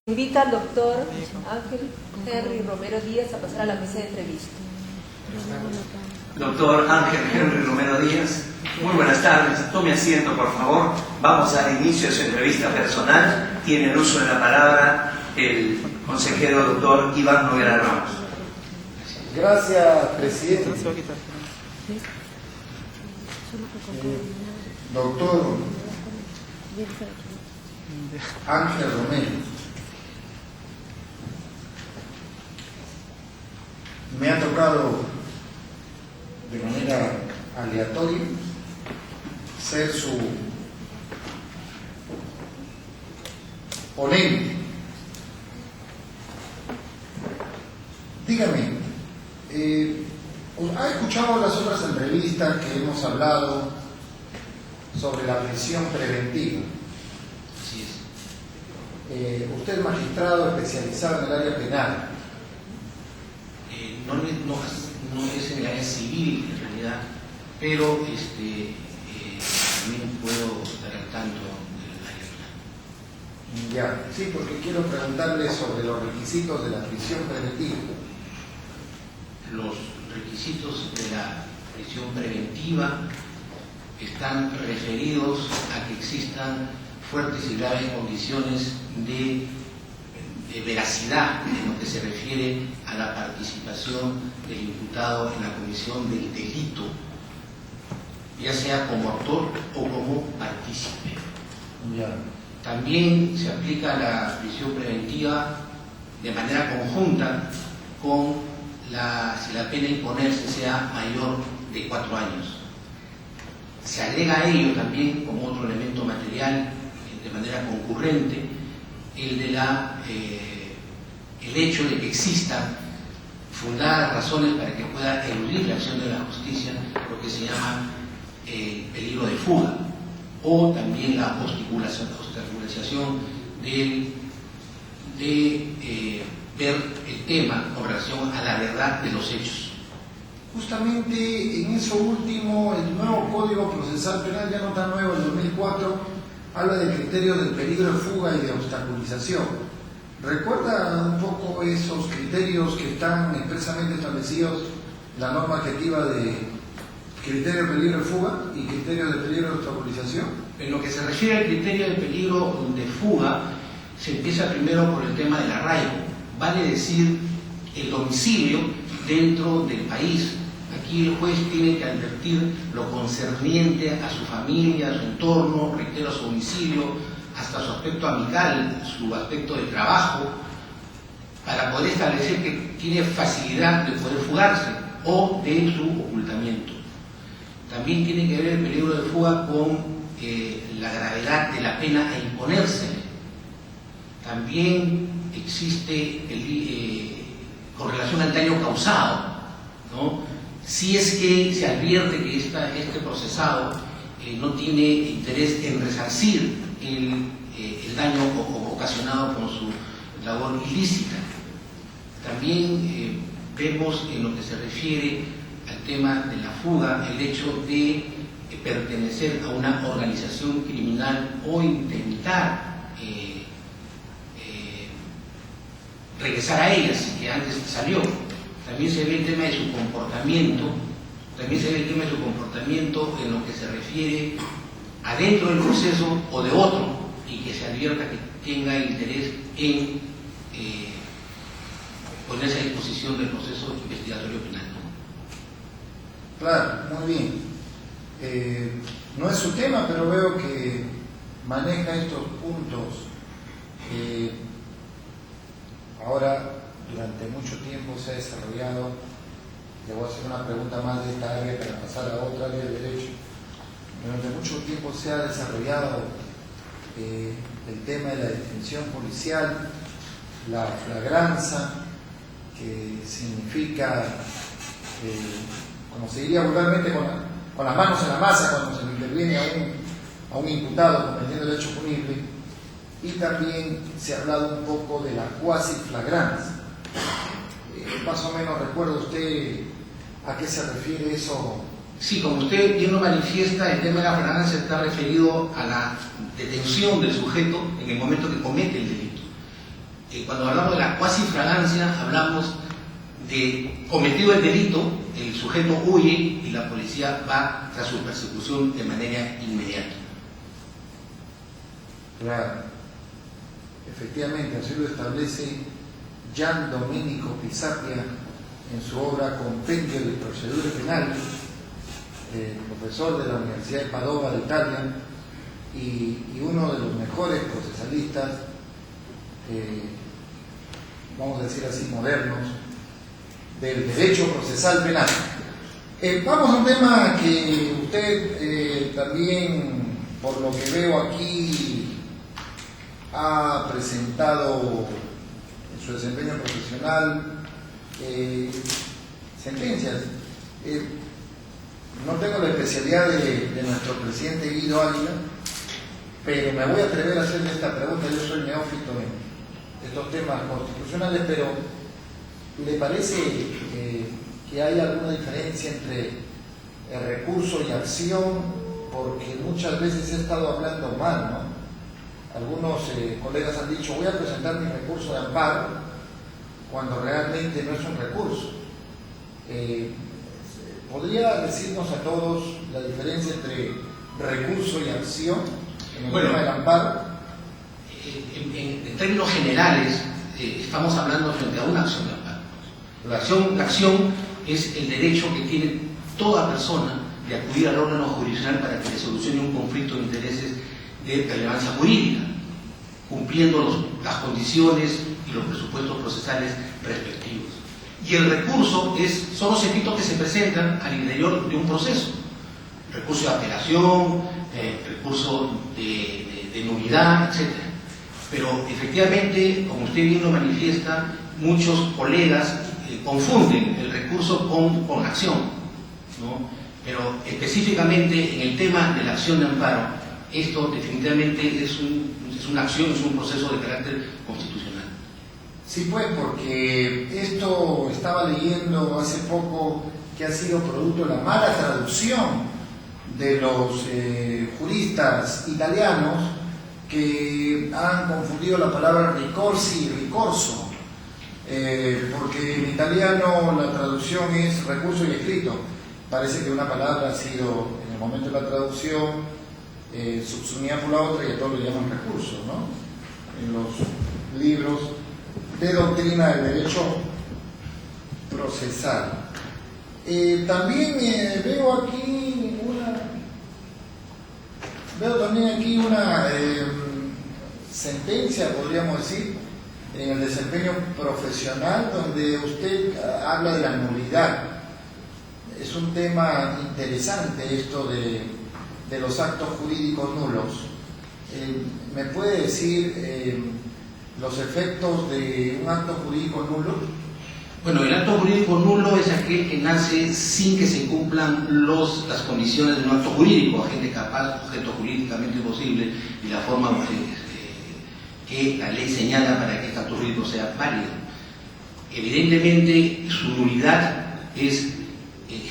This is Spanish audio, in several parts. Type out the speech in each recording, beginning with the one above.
Invita al doctor Ángel Henry Romero Díaz a pasar a la mesa de entrevista. Doctor Ángel Henry Romero Díaz, muy buenas tardes. Tome asiento, por favor. Vamos a dar inicio a su entrevista personal. Tiene el uso de la palabra el consejero doctor Iván Noguera Ramos. Gracias, presidente. Doctor Ángel Romero, me ha tocado de manera aleatoria ser su ponente. Dígame, ¿ha escuchado las otras entrevistas que hemos hablado sobre la prisión preventiva? Así es. Usted es magistrado especializado en el área penal. No es en el área civil, en realidad, pero también puedo estar al tanto del área penal. Ya, sí, porque quiero preguntarle sobre los requisitos de la prisión preventiva. Los requisitos de la prisión preventiva están referidos a que existan fuertes y graves condiciones de veracidad en lo que se refiere a la participación del imputado en la comisión del delito, ya sea como actor o como partícipe. Ya. También se aplica la prisión preventiva de manera conjunta con si la pena a imponerse sea mayor de 4 años. Se agrega a ello también como otro elemento material de manera concurrente el hecho de que existan fundadas razones para que pueda eludir la acción de la justicia, lo que se llama peligro de fuga, o también la obstaculización de ver el tema con relación a la verdad de los hechos. Justamente en eso último, el nuevo Código Procesal Penal, ya no tan nuevo, el 2004, habla del criterio del peligro de fuga y de obstaculización. ¿Recuerda un poco esos criterios que están expresamente establecidos en la norma adjetiva de criterio de peligro de fuga y criterio de peligro de obstaculización? En lo que se refiere al criterio de peligro de fuga, se empieza primero por el tema del arraigo, vale decir el domicilio dentro del país. Aquí el juez tiene que advertir lo concerniente a su familia, a su entorno, reitero, a su domicilio, hasta su aspecto amical, su aspecto de trabajo, para poder establecer que tiene facilidad de poder fugarse o de su ocultamiento. También tiene que ver el peligro de fuga con la gravedad de la pena a imponérsele. También existe con relación al daño causado, ¿no? Si es que se advierte que este procesado no tiene interés en resarcir el daño ocasionado con su labor ilícita. También vemos en lo que se refiere al tema de la fuga el hecho de pertenecer a una organización criminal o intentar regresar a ella, si que antes salió. También se ve el tema de su comportamiento, en lo que se refiere adentro del proceso o de otro, y que se advierta que tenga interés en ponerse a disposición del proceso investigatorio penal. Claro, muy bien. No es su tema, pero veo que maneja estos puntos. Ahora, durante mucho tiempo se ha desarrollado, le voy a hacer una pregunta más de esta área para pasar a otra área de derecho. Durante mucho tiempo se ha desarrollado el tema de la detención policial, la flagranza, que significa, como se diría vulgarmente, con las manos en la masa cuando se le interviene a un imputado cometiendo el hecho punible. Y también se ha hablado un poco de la cuasi flagrancia. Más o menos, ¿recuerda usted a qué se refiere eso? Sí, como usted bien lo manifiesta, el tema de la flagrancia está referido a la detención del sujeto en el momento que comete el delito. cuando hablamos de la cuasi fragancia, hablamos de cometido el delito, el sujeto huye y la policía va tras su persecución de manera inmediata. Claro, efectivamente, así lo establece Gian Domenico Pisapia en su obra Compendio de Procedura Penal, profesor de la Universidad de Padova de Italia y uno de los mejores procesalistas, vamos a decir así, modernos, del derecho procesal penal. Vamos a un tema que usted también, por lo que veo aquí, ha presentado en su desempeño profesional sentencias. No tengo la especialidad de nuestro presidente Guido Águila, pero me voy a atrever a hacerle esta pregunta. Yo soy neófito en estos temas constitucionales, pero ¿le parece que hay alguna diferencia entre el recurso y acción? Porque muchas veces he estado hablando mal, ¿no? Algunos colegas han dicho, voy a presentar mi recurso de amparo, cuando realmente no es un recurso. ¿Podría decirnos a todos la diferencia entre recurso y acción en el tema del amparo? En términos generales, estamos hablando frente a una acción de amparo. La acción es el derecho que tiene toda persona de acudir al órgano jurisdiccional para que le solucione un conflicto de intereses de relevancia jurídica, cumpliendo las condiciones y los presupuestos procesales respectivos. Y el recurso son los efectos que se presentan al interior de un proceso. Recurso de apelación, recurso de nulidad, etc. Pero efectivamente, como usted bien lo manifiesta, muchos colegas confunden el recurso con acción, ¿no? Pero específicamente en el tema de la acción de amparo, esto definitivamente es una acción, es un proceso de carácter constitucional. Sí, pues, porque esto estaba leyendo hace poco que ha sido producto de la mala traducción de los juristas italianos, que han confundido la palabra ricorsi y ricorso, porque en italiano la traducción es recurso y escrito. Parece que una palabra ha sido, en el momento de la traducción, subsumida por la otra y a todos lo llaman recurso, ¿no? En los libros de doctrina del derecho procesal. También veo también aquí una sentencia, podríamos decir, en el desempeño profesional, donde usted habla de la nulidad. Es un tema interesante esto de los actos jurídicos nulos. ¿Me puede decir los efectos de un acto jurídico nulo? Bueno, el acto jurídico nulo es aquel que nace sin que se cumplan las condiciones de un acto jurídico, agente capaz, objeto jurídicamente posible y la forma que la ley señala para que este acto jurídico sea válido. Evidentemente, su nulidad es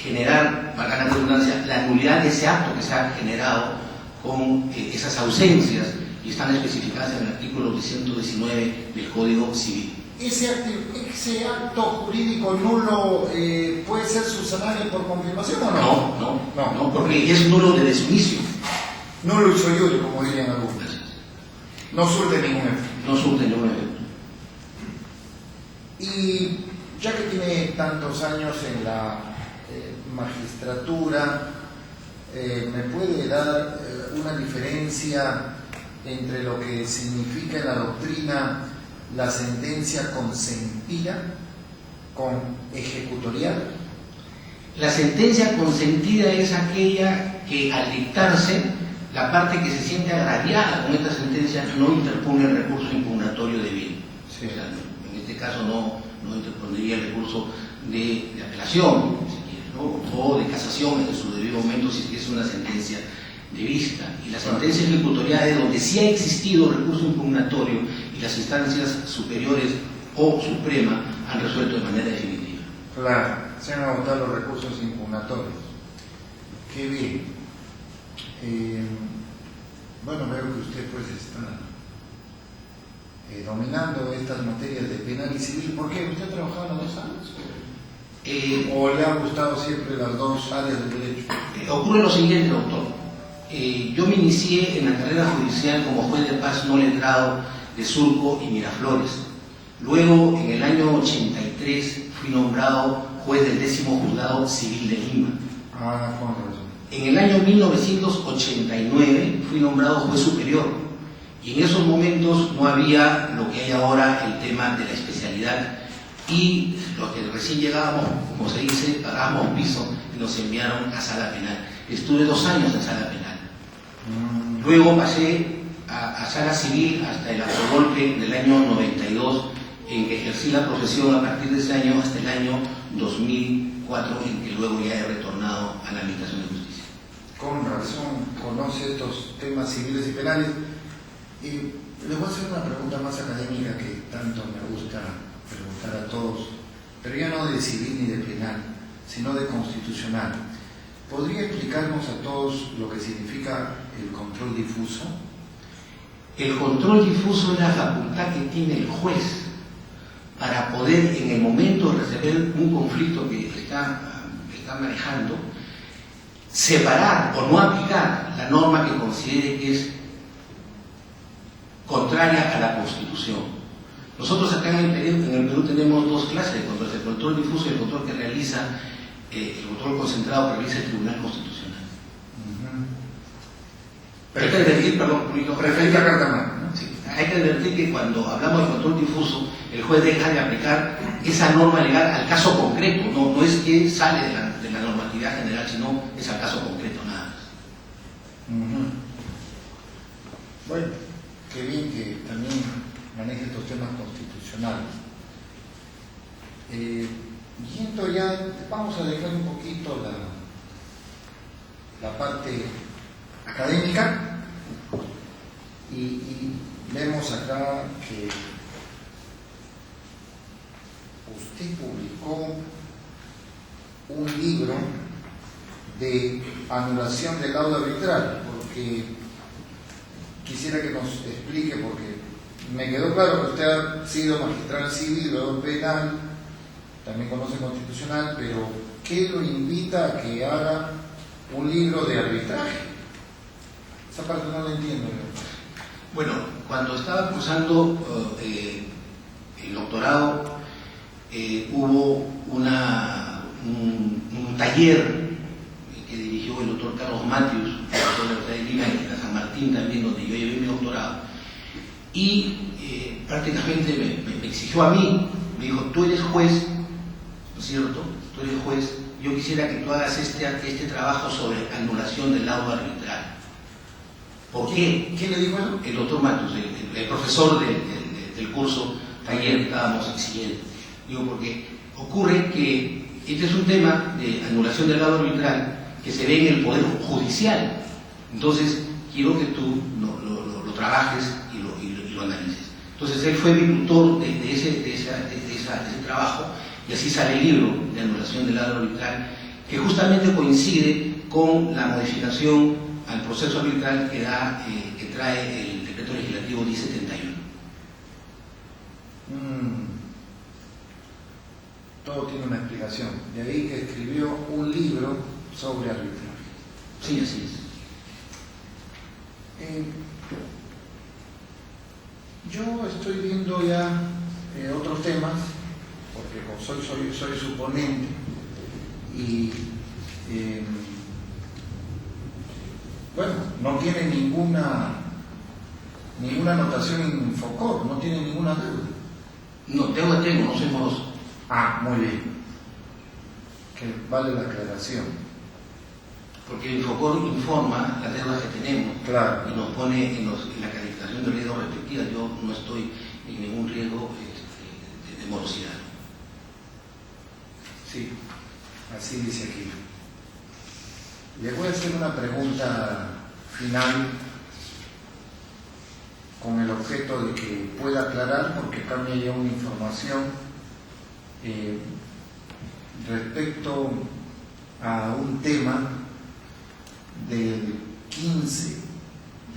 generar, para la redundancia, la nulidad de ese acto que se ha generado con esas ausencias, y están especificadas en el artículo 119 del Código Civil. ¿Ese acto jurídico nulo puede ser subsanable por confirmación o no? No, porque es nulo de inicio. Nulo iso iure, como dirían algunos. No surte ningún efecto. No surte ningún efecto. Y ya que tiene tantos años en la magistratura, ¿me puede dar una diferencia entre lo que significa en la doctrina la sentencia consentida con ejecutorial? La sentencia consentida es aquella que, al dictarse, la parte que se siente agraviada con esta sentencia no interpone el recurso impugnatorio debido. Sí. O sea, en este caso no interpondría el recurso de apelación, si quiere, ¿no? O de casación en su debido momento, si es una sentencia de vista. Y la sentencia ejecutorial es donde sí ha existido recurso impugnatorio y las instancias superiores o suprema han resuelto de manera definitiva. Claro, se han agotado los recursos impugnatorios. Qué bien. Bueno, veo que usted pues está dominando estas materias de penal y civil. ¿Por qué? ¿Usted ha trabajado en las dos áreas? ¿O le han gustado siempre las dos áreas del derecho? Ocurre lo siguiente, doctor. Yo me inicié en la carrera judicial como juez de paz no letrado de Surco y Miraflores. Luego, en el año 83, fui nombrado juez del 10º Juzgado Civil de Lima. Ah, con razón. En el año 1989 fui nombrado juez superior. Y en esos momentos no había lo que hay ahora, el tema de la especialidad. Y los que recién llegábamos, como se dice, pagábamos piso y nos enviaron a sala penal. Estuve 2 años en sala penal. Luego pasé a sala civil hasta el autogolpe del año 92, en que ejercí la profesión a partir de ese año hasta el año 2004, en que luego ya he retornado a la Administración de Justicia. Con razón, conoce estos temas civiles y penales. Y les voy a hacer una pregunta más académica que tanto me gusta preguntar a todos, pero ya no de civil ni de penal, sino de constitucional. ¿Podría explicarnos a todos lo que significa el control difuso? El control difuso es la facultad que tiene el juez para poder, en el momento de resolver un conflicto que está manejando, separar o no aplicar la norma que considere que es contraria a la Constitución. Nosotros acá en el Perú tenemos 2 clases de control: el control difuso y el control que realiza, el control concentrado que realiza el Tribunal Constitucional. Pero hay que advertir, Referente a carta magna, ¿no? Sí, hay que advertir que cuando hablamos de control difuso, el juez deja de aplicar esa norma legal al caso concreto. No es que sale de la normatividad general, sino es al caso concreto, nada más. Bueno, qué bien que también maneje estos temas constitucionales. Yendo ya, vamos a dejar un poquito la parte académica y vemos acá que usted publicó un libro de anulación del laudo arbitral, porque quisiera que nos explique, porque me quedó claro que usted ha sido magistral civil, luego penal, también conoce constitucional, pero ¿qué lo invita a que haga un libro de arbitraje? Esa parte no la entiendo yo. Bueno, cuando estaba cursando el doctorado, hubo un taller que dirigió el doctor Carlos Matius, el doctor de la Universidad de Lima, y de San Martín también, donde yo llevé mi doctorado, y prácticamente me exigió a mí, me dijo: tú eres juez, ¿no es cierto? Tú eres juez, yo quisiera que tú hagas este trabajo sobre anulación del laudo arbitral. ¿Por qué? ¿Quién le dijo eso? El doctor Matus, el profesor del curso taller que estábamos siguiendo. Digo, porque ocurre que este es un tema de anulación del laudo arbitral que se ve en el Poder Judicial. Entonces, quiero que tú lo trabajes y lo analices. Entonces, él fue mi tutor de ese trabajo, y así sale el libro de anulación del laudo arbitral, que justamente coincide con la modificación al proceso arbitral que trae el decreto legislativo 1071. Todo tiene una explicación. De ahí que escribió un libro sobre arbitraje. Sí, así es. Yo estoy viendo ya otros temas, porque soy su ponente, y bueno, no tiene ninguna anotación en Infocor, no tiene ninguna deuda. No, deuda tengo, no soy moroso. Ah, muy bien. Que vale la aclaración. Porque Infocor informa las deudas que tenemos, Claro. y nos pone en la calificación de riesgo respectiva. Yo no estoy en ningún riesgo de morosidad. Sí, así dice aquí. Le voy a hacer una pregunta final con el objeto de que pueda aclarar, porque cambia ya una información respecto a un tema del 15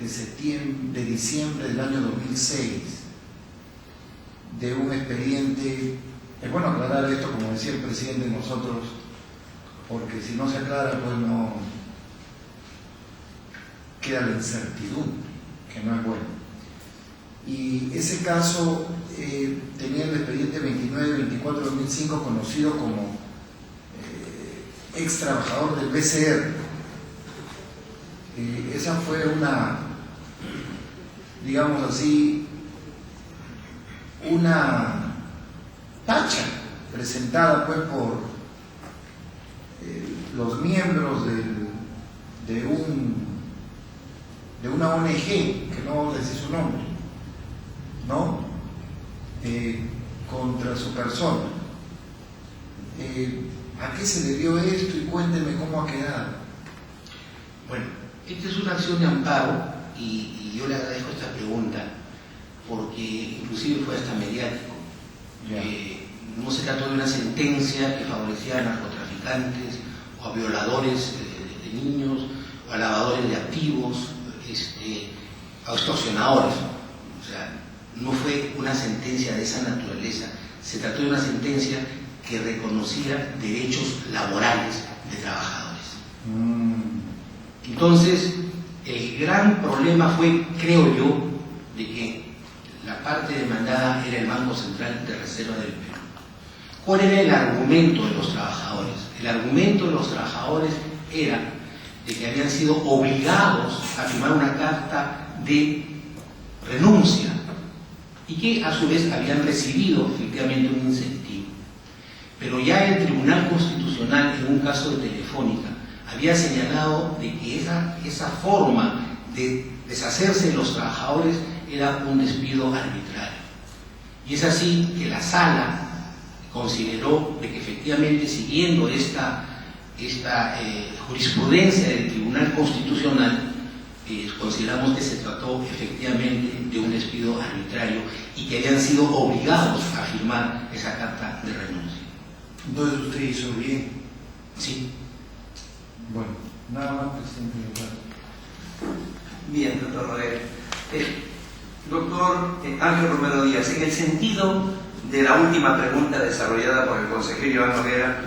de diciembre del año 2006, de un expediente. Es bueno aclarar esto, como decía el presidente, nosotros, porque si no se aclara, pues no queda la incertidumbre, que no es bueno. Y ese caso tenía el expediente 29-24-2005, conocido como ex trabajador del BCR. Esa fue una, digamos así, una tacha presentada pues por los miembros de una ONG, que no vamos a decir su nombre, ¿no? Contra su persona. ¿A qué se le dio esto? Y cuénteme cómo ha quedado. Bueno, esta es una acción de amparo y yo le agradezco esta pregunta porque inclusive fue hasta mediático. No se trató de una sentencia que favorecía a narcotraficantes o a violadores de niños o a lavadores de activos, a extorsionadores. O sea, no fue una sentencia de esa naturaleza. Se trató de una sentencia que reconocía derechos laborales de trabajadores. Entonces, el gran problema fue, creo yo, de que la parte demandada era el Banco Central de Reserva del Perú. ¿Cuál era el argumento de los trabajadores? El argumento de los trabajadores era de que habían sido obligados a firmar una carta de renuncia y que a su vez habían recibido efectivamente un incentivo. Pero ya el Tribunal Constitucional, en un caso de Telefónica, había señalado de que esa forma de deshacerse de los trabajadores era un despido arbitrario. Y es así que la Sala consideró de que efectivamente, siguiendo esta jurisprudencia del Tribunal Constitucional, consideramos que se trató efectivamente de un despido arbitrario y que habían sido obligados a firmar esa carta de renuncia. Entonces usted hizo bien. Sí. Bueno, nada más, presidente. Bien, doctor Rodríguez. Doctor Ángel Romero Díaz, en el sentido de la última pregunta desarrollada por el consejero Iván Noguera,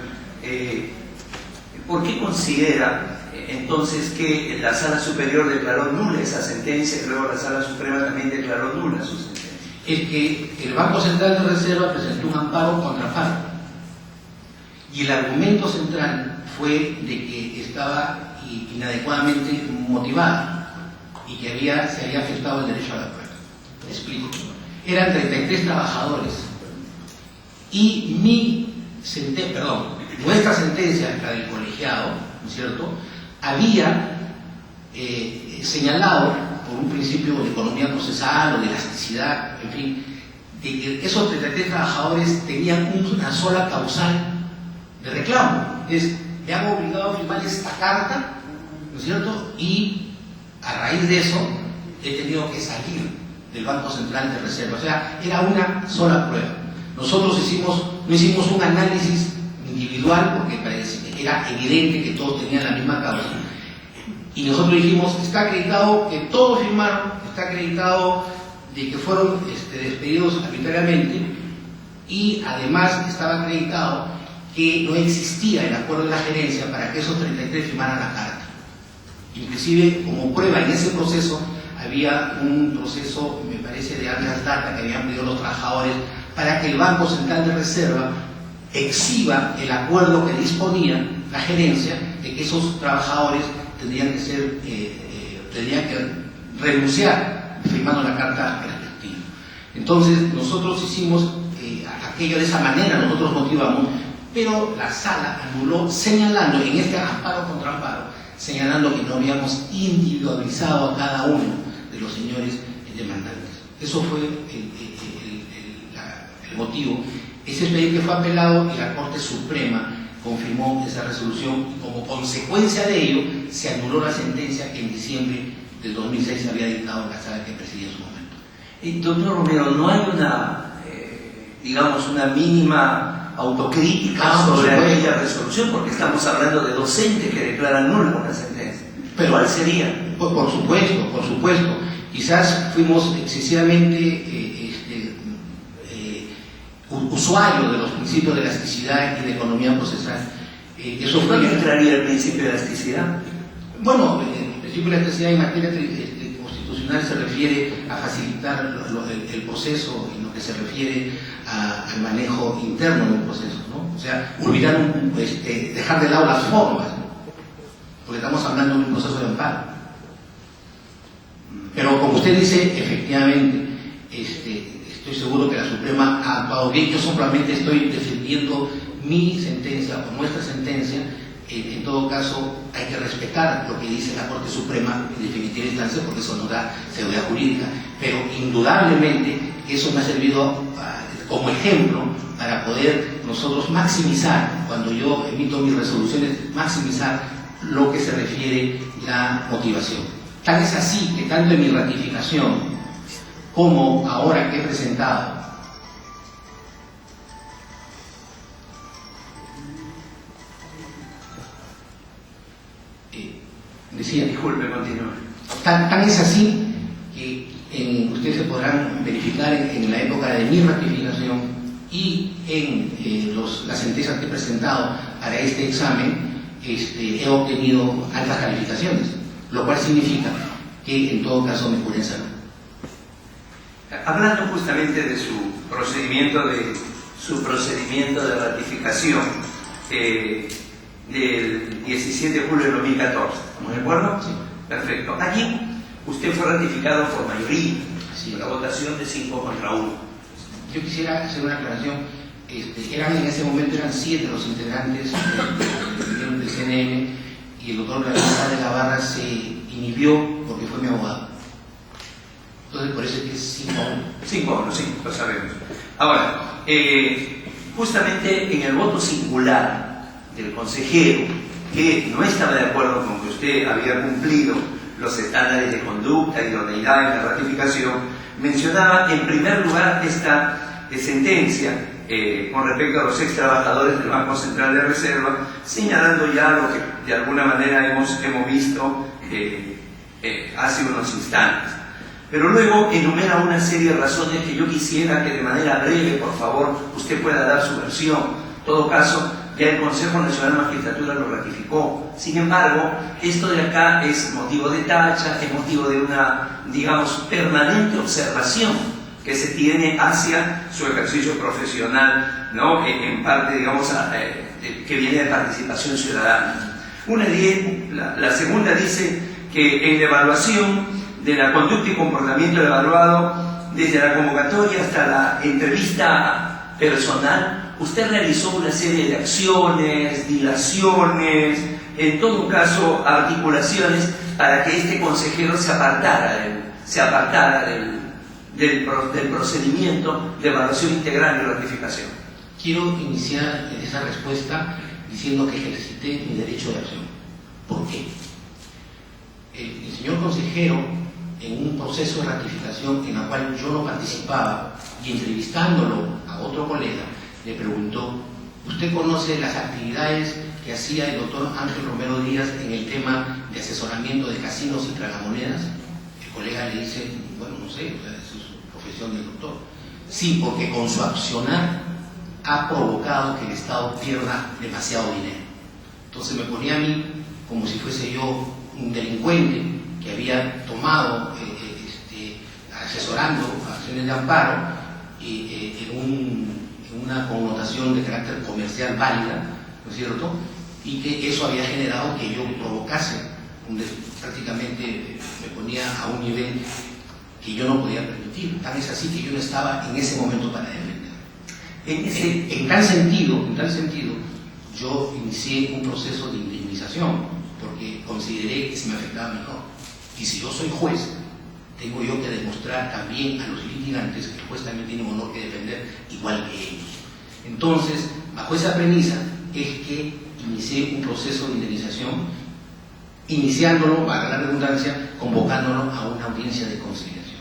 ¿por qué considera entonces que la Sala Superior declaró nula esa sentencia y luego la Sala Suprema también declaró nula su sentencia? Es que el Banco Central de Reserva presentó un amparo contra FARC y el argumento central fue de que estaba inadecuadamente motivada y que se había afectado el derecho a la prueba. Me explico. Eran 33 trabajadores y nuestra sentencia, la del colegiado, ¿no es cierto?, había señalado por un principio de economía procesal o de elasticidad, en fin, de que esos 33 trabajadores tenían una sola causal de reclamo. Me han obligado a firmar esta carta, ¿no es cierto?, y a raíz de eso he tenido que salir del Banco Central de Reserva. O sea, era una sola prueba. Nosotros no hicimos un análisis individual porque era evidente que todos tenían la misma causa. Y nosotros dijimos, está acreditado que todos firmaron, está acreditado de que fueron despedidos arbitrariamente y además estaba acreditado que no existía el acuerdo de la gerencia para que esos 33 firmaran la carta. Inclusive, como prueba en ese proceso, había un proceso, me parece, de alias data que habían pedido los trabajadores para que el Banco Central de Reserva exhiba el acuerdo que disponía la gerencia de que esos trabajadores tendrían que renunciar firmando la carta respectiva. Entonces nosotros hicimos aquello de esa manera, nosotros motivamos, pero la Sala anuló señalando, en este amparo contra amparo, señalando que no habíamos individualizado a cada uno de los señores demandantes. Eso fue el motivo. Ese expediente fue apelado y la Corte Suprema confirmó esa resolución y como consecuencia de ello se anuló la sentencia que en diciembre del 2006 había dictado la Sala que presidía en su momento. Doctor Romero, ¿no hay una mínima autocrítica sobre aquella resolución? Porque estamos hablando de docentes que declaran nula una sentencia. Pero, ¿cuál sería? Pues por supuesto. Quizás fuimos excesivamente usuario de los principios de elasticidad y de economía procesal. Eso fue... ¿Dónde entraría el principio de elasticidad? Bueno, el principio de elasticidad en materia constitucional se refiere a facilitar el proceso en lo que se refiere al manejo interno del proceso, ¿no? O sea, olvidar dejar de lado las formas, ¿no? Porque estamos hablando de un proceso de amparo. Pero como usted dice, efectivamente, estoy seguro que la Suprema ha actuado bien. Yo solamente estoy defendiendo mi sentencia o nuestra sentencia. En todo caso, hay que respetar lo que dice la Corte Suprema en definitiva instancia, porque eso nos da seguridad jurídica. Pero indudablemente eso me ha servido como ejemplo para poder nosotros maximizar, cuando yo emito mis resoluciones, maximizar lo que se refiere la motivación. Tal es así que tanto en mi ratificación como ahora que he presentado decía, disculpe, continúe. Tan es así que ustedes se podrán verificar en la época de mi ratificación y en las sentencias que he presentado para este examen, he obtenido altas calificaciones, lo cual significa que en todo caso me pueden salvar. Hablando justamente de su procedimiento de ratificación del 17 de julio de 2014, ¿estamos de acuerdo? Sí. Perfecto. Aquí usted fue ratificado por mayoría, Sí. la votación de 5 contra 1. Yo quisiera hacer una aclaración. En ese momento eran 7 los integrantes del CNN y el doctor Gabriel de la Barra se inhibió porque fue mi abogado. Entonces, por eso es que es 5 a 1. 5 a 1, sí, lo sabemos. Ahora, justamente en el voto singular del consejero, que no estaba de acuerdo con que usted había cumplido los estándares de conducta y idoneidad en la ratificación, mencionaba en primer lugar esta sentencia con respecto a los ex trabajadores del Banco Central de Reserva, señalando ya lo que de alguna manera hemos visto hace unos instantes. Pero luego enumera una serie de razones que yo quisiera que de manera breve, por favor, usted pueda dar su versión. En todo caso, ya el Consejo Nacional de Magistratura lo ratificó. Sin embargo, esto de acá es motivo de tacha, es motivo de una, digamos, permanente observación que se tiene hacia su ejercicio profesional, ¿no? En parte, digamos, que viene de participación ciudadana. La segunda dice que en la evaluación de la conducta y comportamiento del evaluado, desde la convocatoria hasta la entrevista personal, usted realizó una serie de acciones, dilaciones, en todo caso articulaciones para que este consejero se apartara del procedimiento de evaluación integral y ratificación. Quiero iniciar esa respuesta diciendo que ejercité mi derecho de acción. ¿Por qué? El señor consejero, en un proceso de ratificación en el cual yo no participaba, y entrevistándolo a otro colega, le preguntó: ¿usted conoce las actividades que hacía el doctor Ángel Romero Díaz en el tema de asesoramiento de casinos y tragamonedas? El colega le dice: bueno, no sé, o sea, esa es su profesión del doctor. Sí, porque con su accionar ha provocado que el Estado pierda demasiado dinero. Entonces me ponía a mí como si fuese yo un delincuente que había tomado, asesorando acciones de amparo en una connotación de carácter comercial válida, ¿no es cierto? Y que eso había generado que yo provocase, prácticamente me ponía a un nivel que yo no podía permitir. Tal es así que yo no estaba en ese momento para defender. En tal sentido, yo inicié un proceso de indemnización porque consideré que se me afectaba mejor. Y si yo soy juez, tengo yo que demostrar también a los litigantes que el juez también tiene un honor que defender igual que ellos. Entonces, bajo esa premisa es que inicié un proceso de indemnización, iniciándolo, para la redundancia, convocándolo a una audiencia de conciliación.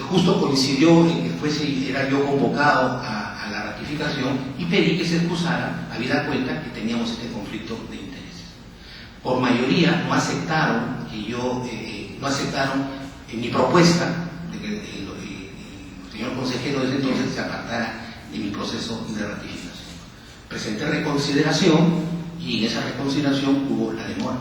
Justo coincidió en que era yo convocado a la ratificación y pedí que se excusara, habida cuenta que teníamos este conflicto de intereses. Por mayoría no aceptaron mi propuesta de que señor consejero desde entonces se apartara de mi proceso de ratificación. Presenté reconsideración y en esa reconsideración hubo la demora.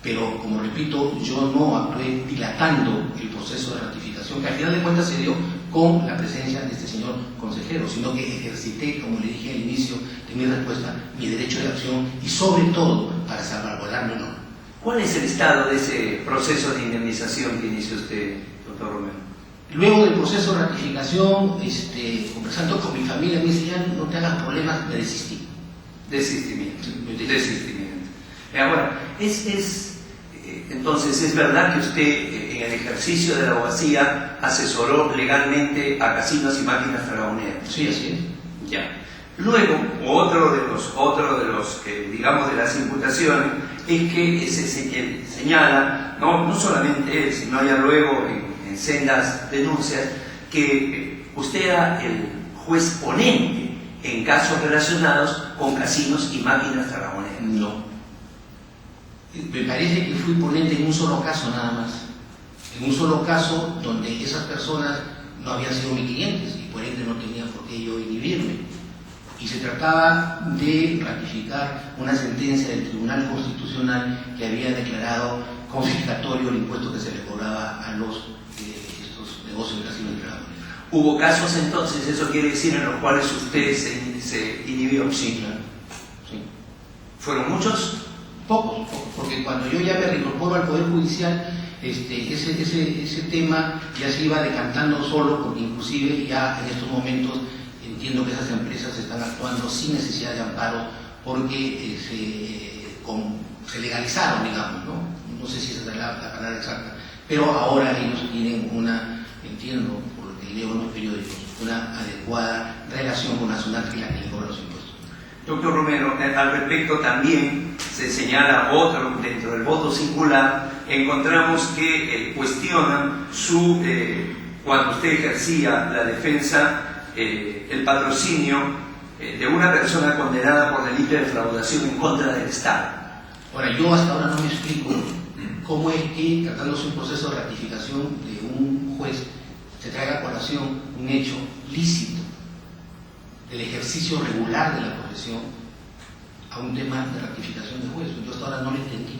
Pero, como repito, yo no actué dilatando el proceso de ratificación, que al final de cuentas se dio con la presencia de este señor consejero, sino que ejercité, como le dije al inicio de mi respuesta, mi derecho de acción y sobre todo para salvaguardar mi honor. ¿Cuál es el estado de ese proceso de indemnización que inició usted, doctor Romero? Luego del proceso de ratificación, conversando con mi familia, me dice, ya no te hagas problemas, me desistí. Desistimiento. Sí, Desistimiento. Bueno, entonces, ¿es verdad que usted en el ejercicio de la abogacía asesoró legalmente a casinos y máquinas tragamonedas? Sí, así es. Ya. Luego, otro de los digamos, de las imputaciones es que se señala, no solamente él, sino ya luego en sendas denuncias, que usted era el juez ponente en casos relacionados con casinos y máquinas tragamonedas. No. Me parece que fui ponente en un solo caso nada más. En un solo caso donde esas personas no habían sido mis clientes y por ende no tenían por qué yo inhibirme. Y se trataba de ratificar una sentencia del Tribunal Constitucional que había declarado confiscatorio el impuesto que se le cobraba a estos negocios de casinos y tragamonedas. ¿Hubo casos entonces, eso quiere decir, en los cuales usted se inhibió? Sí, claro. Sí. ¿Fueron muchos? Pocos, porque cuando yo ya me reincorporo al Poder Judicial, ese tema ya se iba decantando solo, porque inclusive ya en estos momentos entiendo que esas empresas están actuando sin necesidad de amparo, porque se legalizaron, digamos, no sé si esa es la palabra exacta, pero ahora ellos tienen entiendo, por lo que leo en los periódicos, una adecuada relación con la SUNAT, que es la que le cobra los impuestos. Doctor Romero, al respecto también se señala dentro del voto singular, encontramos que cuestionan cuando usted ejercía la defensa, el patrocinio de una persona condenada por delito de defraudación en contra del Estado. Ahora, yo hasta ahora no me explico cómo es que, tratándose un proceso de ratificación de un juez, se traiga a colación un hecho lícito del ejercicio regular de la profesión a un tema de ratificación de juez. Yo hasta ahora no lo entendí.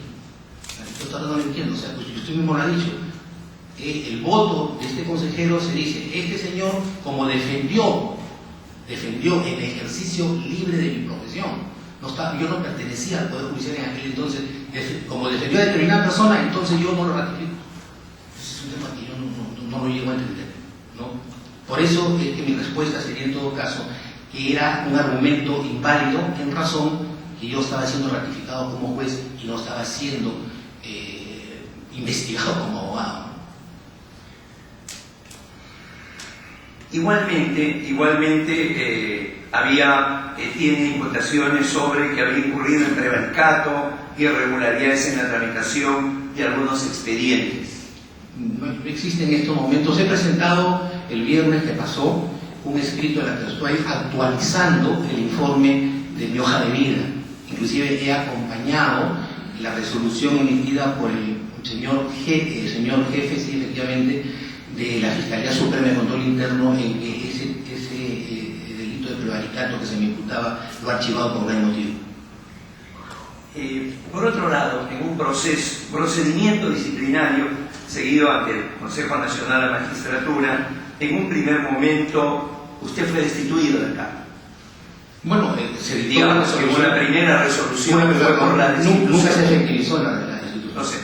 O sea, pues usted mismo lo ha dicho. El voto de este consejero se dice, este señor, como defendió el ejercicio libre de mi profesión, yo no pertenecía al Poder Judicial en aquel entonces, como defendió a determinada persona, entonces yo no lo ratifico. Ese es un tema que yo no lo llego a entender, ¿no? Por eso es que mi respuesta sería en todo caso que era un argumento inválido en razón que yo estaba siendo ratificado como juez y no estaba siendo investigado como abogado. Igualmente tiene imputaciones sobre que había incurrido en prevaricato, irregularidades en la tramitación de algunos expedientes. No existe en estos momentos. He presentado el viernes que pasó un escrito de la que estoy actualizando el informe de mi hoja de vida. Inclusive he acompañado la resolución emitida por el señor jefe, sí, efectivamente, de la Fiscalía Suprema de Control Interno, en que ese delito de prevaricato que se me imputaba lo ha archivado por buen motivo. Por otro lado, en un procedimiento disciplinario seguido ante el Consejo Nacional de la Magistratura, en un primer momento usted fue destituido del cargo. Bueno, se dictó digamos que una primera resolución fue por la destitución. Nunca se efectivizó la destitución. No sé.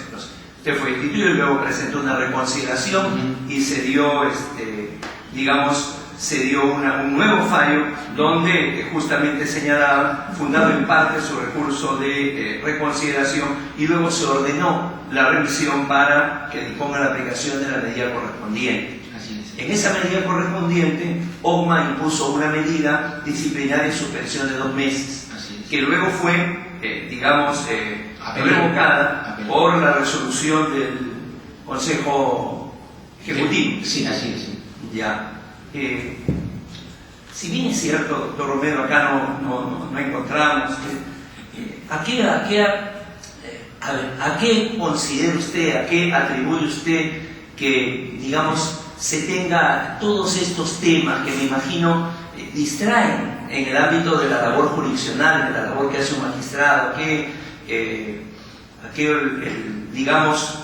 Usted fue destituido y luego presentó una reconsideración y se dio, un nuevo fallo donde justamente señalaba, fundado en parte su recurso de reconsideración, y luego se ordenó la revisión para que disponga la aplicación de la medida correspondiente. Así es. En esa medida correspondiente, OCMA impuso una medida disciplinaria de suspensión de 2 meses, que luego fue, revocada por la resolución del Consejo Ejecutivo. Sí, así es. Ya. Si bien es cierto, doctor Romero, acá no encontramos, ¿a qué considera usted, a qué atribuye usted que, se tenga todos estos temas que me imagino distraen en el ámbito de la labor jurisdiccional, de la labor que hace un magistrado, digamos,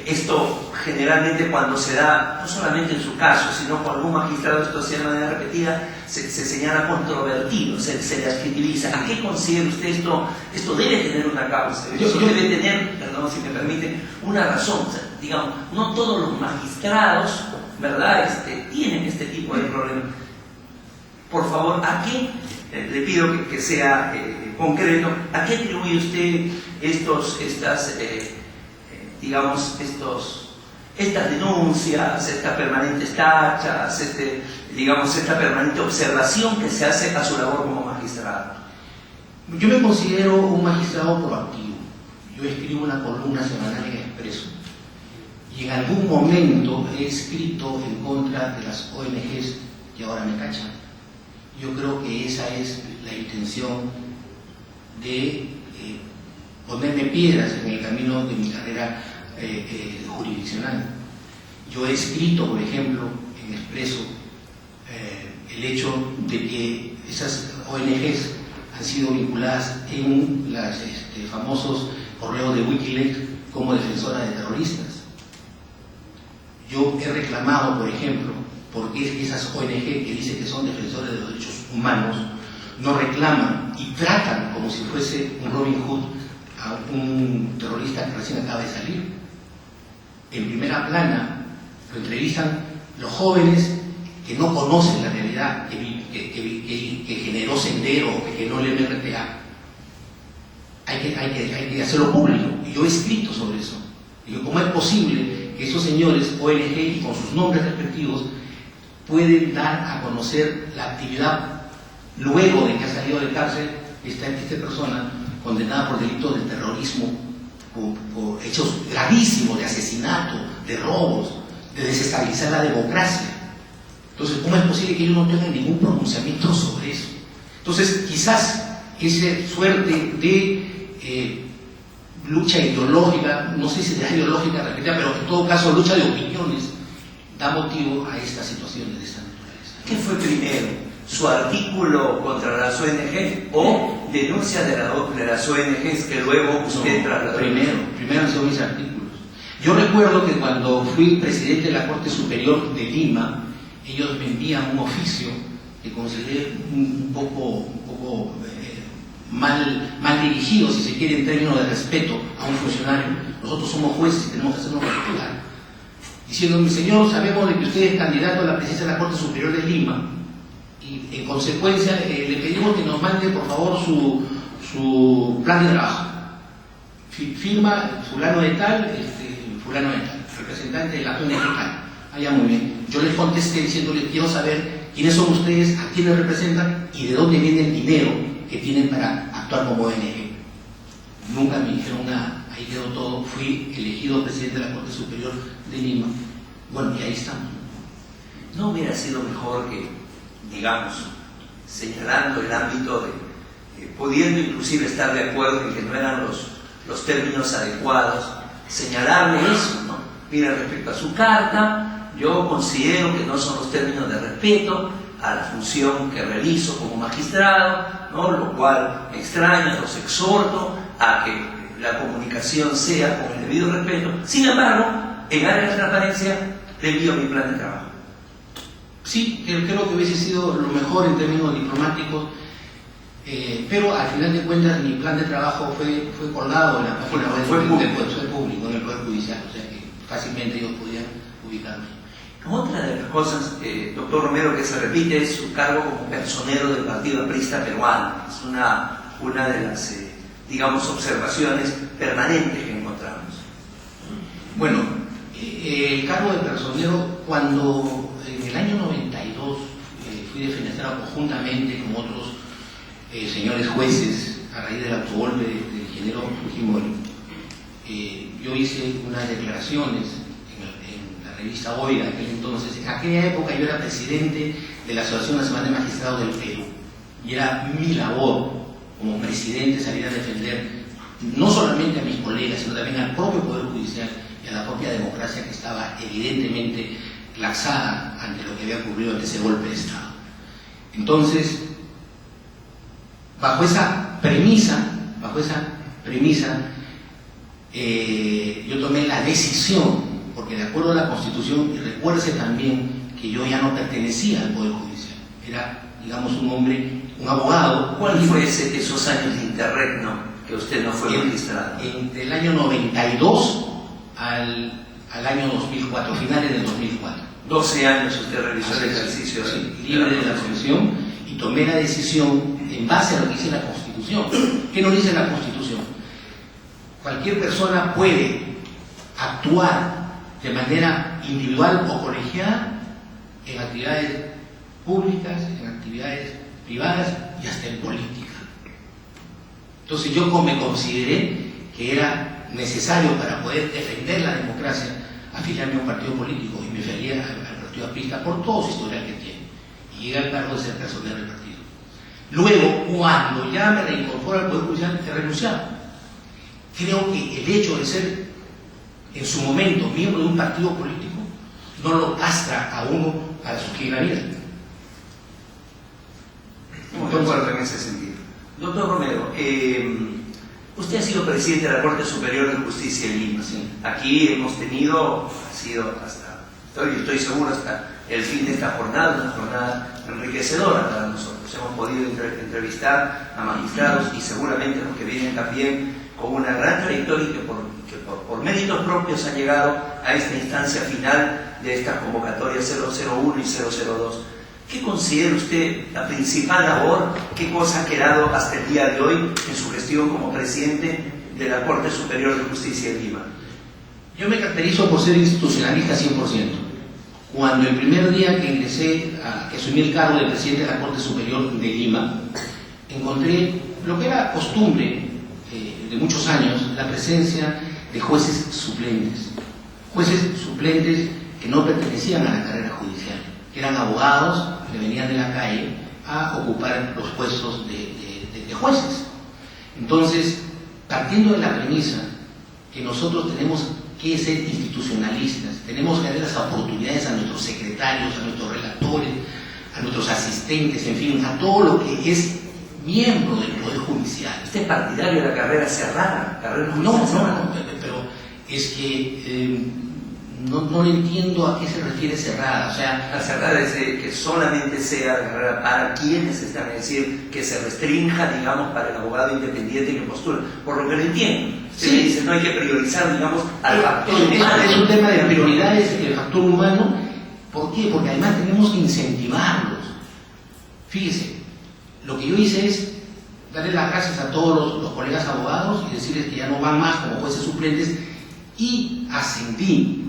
esto generalmente cuando se da, no solamente en su caso, sino cuando algún magistrado esto se llama de manera repetida, se señala controvertido, se le adjetiviza. ¿A qué considera usted esto? Esto debe tener una causa, esto debe tener, perdón si me permite, una razón. O sea, digamos, no todos los magistrados, ¿verdad?, tienen este tipo de problemas. Por favor, ¿a qué, le pido que sea concreto, a qué atribuye usted estas denuncias, estas permanentes tachas, esta permanente observación que se hace a su labor como magistrado? Yo me considero un magistrado proactivo. Yo escribo una columna semanal en Expreso y en algún momento he escrito en contra de las ONGs y ahora me cachan. Yo creo que esa es la intención de ponerme piedras en el camino de mi carrera jurisdiccional. Yo he escrito, por ejemplo, en Expreso el hecho de que esas ONGs han sido vinculadas en los famosos correos de Wikileaks como defensoras de terroristas. Yo he reclamado, por ejemplo, porque esas ONG que dicen que son defensores de los derechos humanos no reclaman y tratan como si fuese un Robin Hood a un terrorista que recién acaba de salir. En primera plana lo entrevistan los jóvenes que no conocen la realidad, que generó Sendero o que generó el MRTA. Hay que hacerlo público. Y yo he escrito sobre eso. Digo, ¿cómo es posible que esos señores ONG y con sus nombres respectivos pueden dar a conocer la actividad luego de que ha salido de cárcel esta persona condenada por delitos de terrorismo, por hechos gravísimos de asesinato, de robos, de desestabilizar la democracia? Entonces, ¿cómo es posible que ellos no tengan ningún pronunciamiento sobre eso? Entonces, quizás esa suerte de lucha ideológica, no sé si será ideológica, repetida, pero en todo caso lucha de opiniones, da motivo a estas situaciones de esta naturaleza. ¿Qué fue primero? ¿Su artículo contra las ONG o denuncia de las ONGs que luego usted trasladó? Primero han sido mis artículos. Yo recuerdo que cuando fui presidente de la Corte Superior de Lima, ellos me envían un oficio que consideré un poco mal dirigido, si se quiere, en términos de respeto a un funcionario. Nosotros somos jueces y tenemos que hacernos respetar. Diciendo, mi señor, sabemos de que usted es candidato a la presidencia de la Corte Superior de Lima y en consecuencia le pedimos que nos mande por favor su plan de trabajo. Firma fulano de tal, representante de la ONG tal. Allá muy bien. Yo les contesté diciéndoles, quiero saber quiénes son ustedes, a quiénes representan y de dónde viene el dinero que tienen para actuar como ONG. Nunca me dijeron nada, ahí quedó todo. Fui elegido presidente de la Corte Superior de Lima. Bueno, y ahí estamos. ¿No hubiera sido mejor que, digamos, señalando el ámbito de, pudiendo inclusive estar de acuerdo en que no eran los términos adecuados, señalarle eso, ¿no? Mira, respecto a su carta, yo considero que no son los términos de respeto a la función que realizo como magistrado, ¿no? Lo cual me extraña, los exhorto a que la comunicación sea con el debido respeto. Sin embargo, en área de transparencia, le envío mi plan de trabajo. Sí, creo que hubiese sido lo mejor en términos diplomáticos, pero al final de cuentas mi plan de trabajo fue colgado en la página web fue público en el Poder Judicial, o sea que fácilmente ellos podían ubicarme. Otra de las cosas, doctor Romero, que se repite es su cargo como personero del Partido Aprista Peruano. Es una de las, digamos, observaciones permanentes que encontramos. Bueno, el cargo de personero, cuando en el año 92 fui defenestrado conjuntamente con otros señores jueces a raíz del autogolpe del ingeniero Fujimori, yo hice unas declaraciones en la revista Hoy, en aquel entonces. En aquella época yo era presidente de la Asociación Nacional de Magistrados del Perú y era mi labor como presidente salir a defender no solamente a mis colegas, sino también al propio Poder Judicial y a la propia democracia que estaba evidentemente laxada ante lo que había ocurrido ante ese golpe de Estado. Entonces, bajo esa premisa, yo tomé la decisión, porque de acuerdo a la Constitución, y recuérdese también que yo ya no pertenecía al Poder Judicial, era, digamos, un abogado. ¿Cuál fue esos años de interregno que usted no fue magistrado? Entre el año 92 al año 2004, finales del 2004. 12 años usted realizó el ejercicio. Sí, libre de la profesión, y tomé la decisión en base a lo que dice la Constitución. ¿Qué nos dice la Constitución? Cualquier persona puede actuar de manera individual o colegiada en actividades públicas, en actividades privadas y hasta en política. Entonces yo me consideré que era necesario para poder defender la democracia afiliarme a un partido político, y me afilié al partido aprista por todo su historial que tiene, y llegué al cargo de ser personero del partido. Luego, cuando ya me reincorporo al Poder Judicial, he renunciado. Creo que el hecho de ser en su momento miembro de un partido político no lo castra a uno para surgir la vida. Muy de acuerdo en ese sentido. Doctor Romero, usted ha sido presidente de la Corte Superior de Justicia en Lima. Sí. Aquí hemos tenido, ha sido hasta, estoy seguro, hasta el fin de esta jornada, una jornada enriquecedora para nosotros. Hemos podido entrevistar a magistrados y seguramente los que vienen también con una gran trayectoria y que por méritos propios han llegado a esta instancia final de estas convocatorias 001 y 002. ¿Qué considera usted la principal labor? ¿Qué cosa ha quedado hasta el día de hoy en su gestión como presidente de la Corte Superior de Justicia de Lima? Yo me caracterizo por ser institucionalista 100%. Cuando el primer día que que asumí el cargo de presidente de la Corte Superior de Lima, encontré lo que era costumbre de muchos años, la presencia de jueces suplentes. Jueces suplentes que no pertenecían a la carrera judicial, que eran abogados que venían de la calle a ocupar los puestos de jueces. Entonces, partiendo de la premisa que nosotros tenemos que ser institucionalistas, tenemos que dar las oportunidades a nuestros secretarios, a nuestros relatores, a nuestros asistentes, en fin, a todo lo que es miembro del Poder Judicial. ¿Usted es partidario de la carrera cerrada? No, pero es que no entiendo a qué se refiere cerrada. O sea, la cerrada es que solamente sea la carrera para quienes están, es decir, que se restrinja, digamos, para el abogado independiente que postula. Por lo que lo entiendo. Usted sí, dice, no hay que priorizar, digamos, al factor humano. Es un tema de prioridades, el factor humano. ¿Por qué? Porque además tenemos que incentivarlos. Fíjese, lo que yo hice es darle las gracias a todos los colegas abogados y decirles que ya no van más como jueces suplentes, y ascendí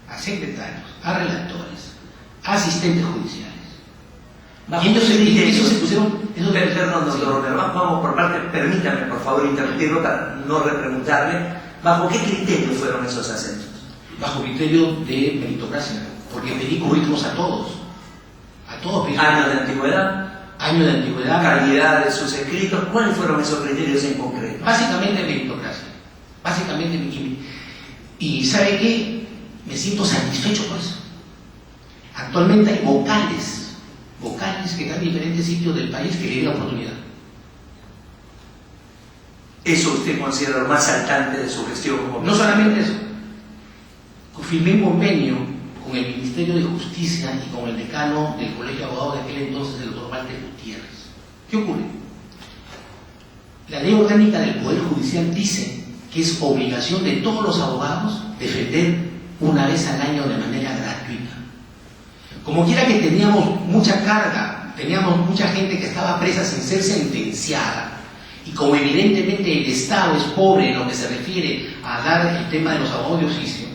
a secretarios, a relatores, a asistentes judiciales. Y ellos se pusieron... Perdón, doctor Romero, vamos por parte, permítame por favor interrumpirlo para no repreguntarle. ¿Bajo qué criterio fueron esos ascensos? Bajo criterio de meritocracia, porque pedí currículos a todos. ¿Años de antigüedad? Año de antigüedad. ¿Calidad de sus escritos? ¿Cuáles fueron esos criterios en concreto? Básicamente meritocracia. Y ¿sabe qué? Me siento satisfecho por eso. Actualmente hay vocales que están en diferentes sitios del país que le den la oportunidad. ¿Eso usted considera lo más saltante de su gestión como No solamente eso. Firmé un convenio con el Ministerio de Justicia y con el decano del Colegio de Abogados de aquel entonces, el doctor Walter Gutiérrez. ¿Qué ocurre? La ley orgánica del Poder Judicial dice que es obligación de todos los abogados defender una vez al año de manera gratuita. Como quiera que teníamos mucha carga, teníamos mucha gente que estaba presa sin ser sentenciada, y como evidentemente el Estado es pobre en lo que se refiere a dar el tema de los abogados de oficio,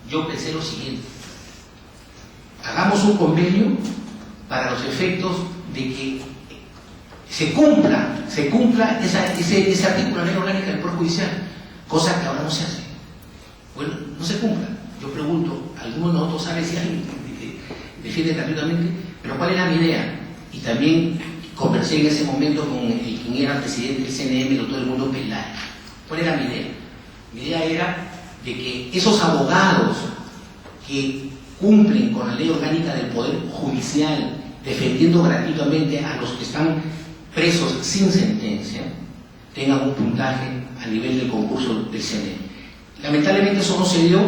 yo pensé lo siguiente: hagamos un convenio para los efectos de que se cumpla ese artículo de la ley orgánica del Poder Judicial, cosa que ahora no se hace. Bueno, no se cumpla. Yo pregunto, ¿alguno de nosotros sabe si alguien defiende gratuitamente? Pero ¿cuál era mi idea? Y también conversé en ese momento con quien era presidente del CNM, el doctor Edmundo Peláez. ¿Cuál era mi idea? Mi idea era de que esos abogados que cumplen con la ley orgánica del Poder Judicial, defendiendo gratuitamente a los que están presos sin sentencia, tengan un puntaje a nivel del concurso del CNE. Lamentablemente eso no se dio,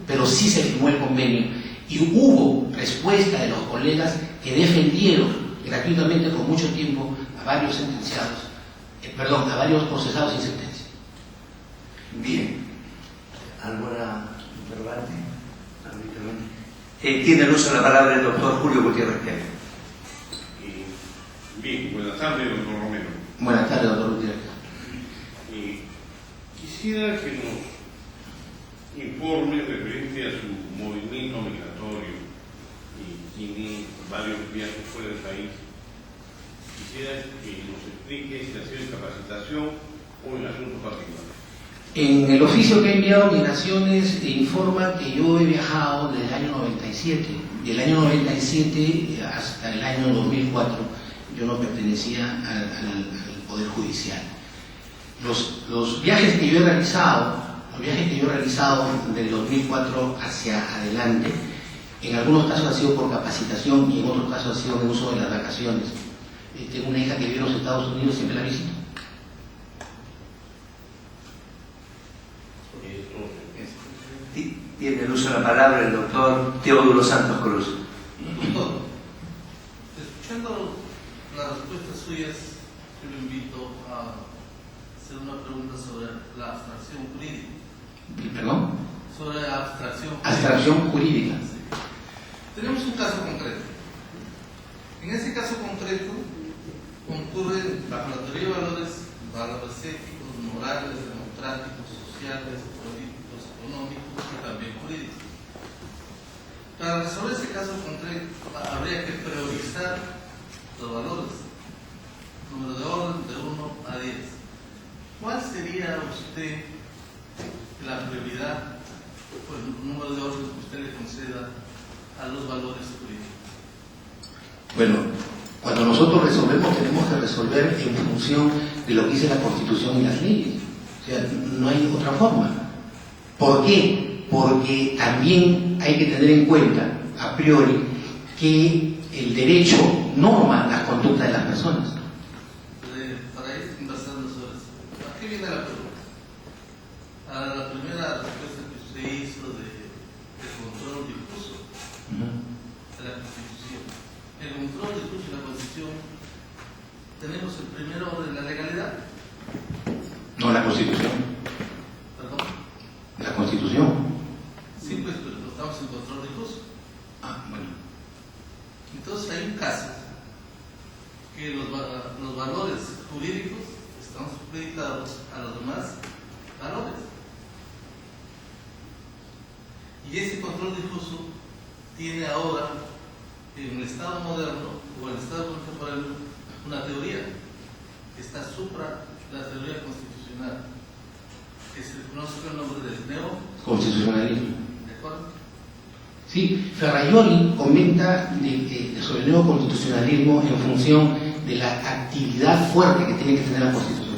pero sí se firmó el convenio y hubo respuesta de los colegas que defendieron gratuitamente por mucho tiempo a varios sentenciados, a varios procesados sin sentencia. Bien. ¿Alguna interrogante? Tiene el uso de la palabra el doctor Julio Gutiérrez Pérez. Bien, buenas tardes, doctor Romero. Buenas tardes, doctor Gutiérrez. Quisiera que nos informe referente a su movimiento migratorio y tiene varios viajes fuera del país. Quisiera que nos explique si ha sido en capacitación o en asuntos particulares. En el oficio que ha enviado Migraciones informa que yo he viajado desde el año 97. Del año 97 hasta el año 2004 yo no pertenecía al Poder Judicial. Los viajes que yo he realizado, del 2004 hacia adelante, en algunos casos ha sido por capacitación y en otros casos ha sido en uso de las vacaciones. Tengo una hija que vive en los Estados Unidos y siempre la visito. Tiene el uso de la palabra el doctor Teodulo Santos Cruz. Doctor, escuchando las respuestas suyas, yo lo invito a hacer una pregunta sobre la abstracción jurídica. ¿Perdón? Sobre la abstracción jurídica. Sí. Tenemos un caso concreto. En ese caso concreto concurren, bajo la teoría de valores éticos, morales, democráticos, sociales, políticos, económicos y también jurídicos. Para resolver ese caso concreto habría que priorizar los valores, número de orden de 1 a 10. ¿Cuál sería usted la prioridad o el número de orden que usted le conceda a los valores jurídicos? Bueno, cuando nosotros resolvemos tenemos que resolver en función de lo que dice la Constitución y las leyes. O sea, no hay otra forma. ¿Por qué? Porque también hay que tener en cuenta, a priori, que el derecho norma las conductas de las personas. Para ir conversando sobre eso, ¿a qué viene la pregunta? A la primera respuesta que usted hizo de control difuso de la Constitución. El control difuso de la Constitución, tenemos el primer orden, la legalidad. No, la Constitución. ¿Perdón? La Constitución. Sí, pues, pero estamos en control difuso. Bueno. Entonces hay un caso que los valores jurídicos están supeditados a los demás valores. Y ese control difuso tiene ahora, en el Estado moderno o en el Estado contemporáneo, una teoría que está supra la teoría constitucional, que se conoce con el nombre del Constitucionalismo. ¿De acuerdo? Sí, Ferraioli comenta sobre el nuevo constitucionalismo en función de la actividad fuerte que tiene que tener la Constitución.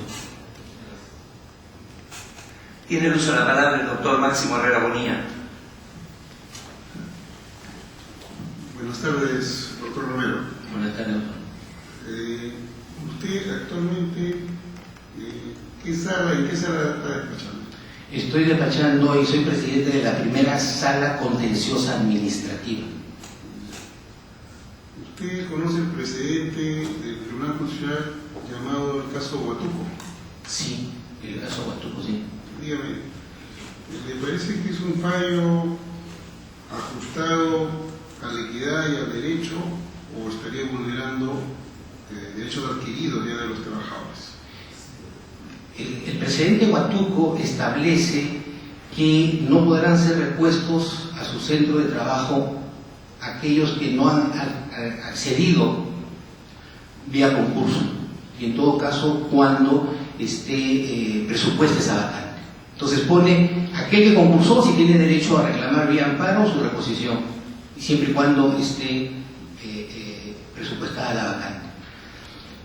Tiene el uso de la palabra el doctor Máximo Herrera Bonilla. Buenas tardes, doctor Romero. Buenas tardes, doctor. Usted actualmente, ¿en qué sala está despachando? Estoy despachando y soy presidente de la primera sala contenciosa administrativa. ¿Usted conoce el precedente del Tribunal Constitucional llamado el caso Huatuco? Sí, el caso Huatuco, sí. Dígame, ¿le parece que es un fallo ajustado a la equidad y al derecho o estaría vulnerando derechos adquiridos ya de los trabajadores? El precedente Huatuco establece que no podrán ser repuestos a su centro de trabajo aquellos que no han accedido vía concurso, y en todo caso cuando esté presupuesta esa vacante. Entonces pone aquel que concursó si tiene derecho a reclamar vía amparo su reposición, siempre y cuando esté presupuestada la vacante.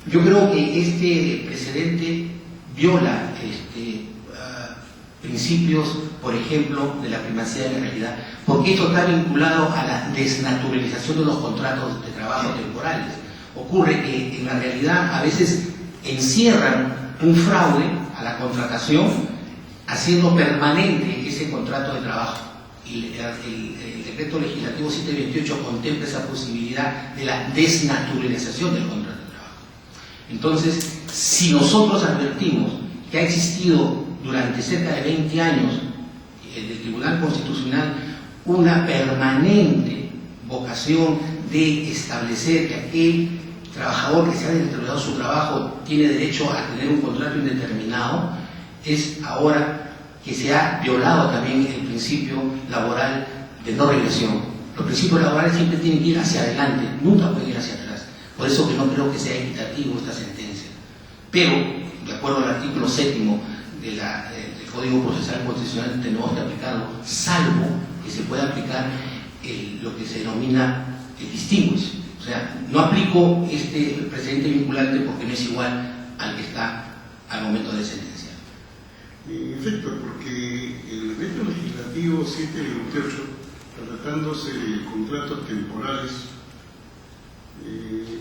Yo creo que este precedente viola principios, por ejemplo, de la primacía de la realidad, porque esto está vinculado a la desnaturalización de los contratos de trabajo temporales. Ocurre que en la realidad a veces encierran un fraude a la contratación, haciendo permanente ese contrato de trabajo. Y el decreto legislativo 728 contempla esa posibilidad de la desnaturalización del contrato de trabajo. Entonces, si nosotros advertimos que ha existido durante cerca de 20 años del Tribunal Constitucional una permanente vocación de establecer que aquel trabajador que se ha deteriorado su trabajo tiene derecho a tener un contrato indeterminado, es ahora que se ha violado también el principio laboral de no regresión. Los principios laborales siempre tienen que ir hacia adelante, nunca pueden ir hacia atrás. Por eso que no creo que sea equitativo esta sentencia. Pero, de acuerdo al artículo 7º del Código Procesal Constitucional, tenemos que aplicarlo, salvo que se pueda aplicar lo que se denomina el distinguish. O sea, no aplico este precedente vinculante porque no es igual al que está al momento de sentencia. En efecto, porque el decreto legislativo 728, tratándose de contratos temporales,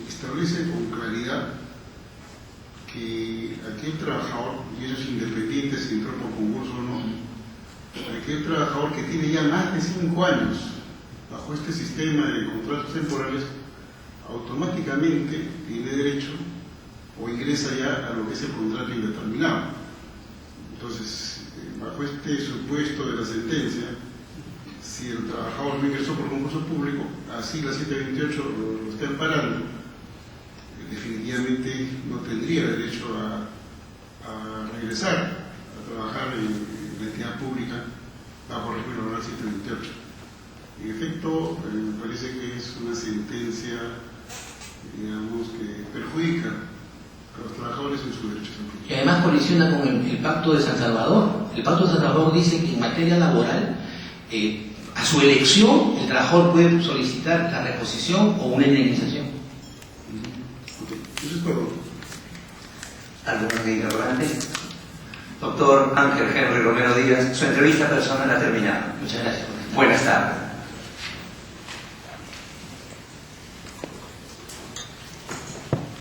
establece con claridad que aquel trabajador, y eso es independiente si entró por concurso o no, aquel trabajador que tiene ya más de 5 años bajo este sistema de contratos temporales, automáticamente tiene derecho o ingresa ya a lo que es el contrato indeterminado. Entonces, bajo este supuesto de la sentencia, si el trabajador no ingresó por concurso público, así la 728 lo está amparando, definitivamente no tendría derecho a regresar a trabajar en la entidad pública bajo el régimen laboral 728. En efecto, me parece que es una sentencia, digamos, que perjudica a los trabajadores en sus derechos. Y además colisiona con el Pacto de San Salvador. El Pacto de San Salvador dice que en materia laboral, a su elección, el trabajador puede solicitar la reposición o una indemnización. Eso es todo. ¿Alguna interrogante? Doctor Ángel Henry Romero Díaz, su entrevista personal ha terminado. Muchas gracias. Buenas tardes.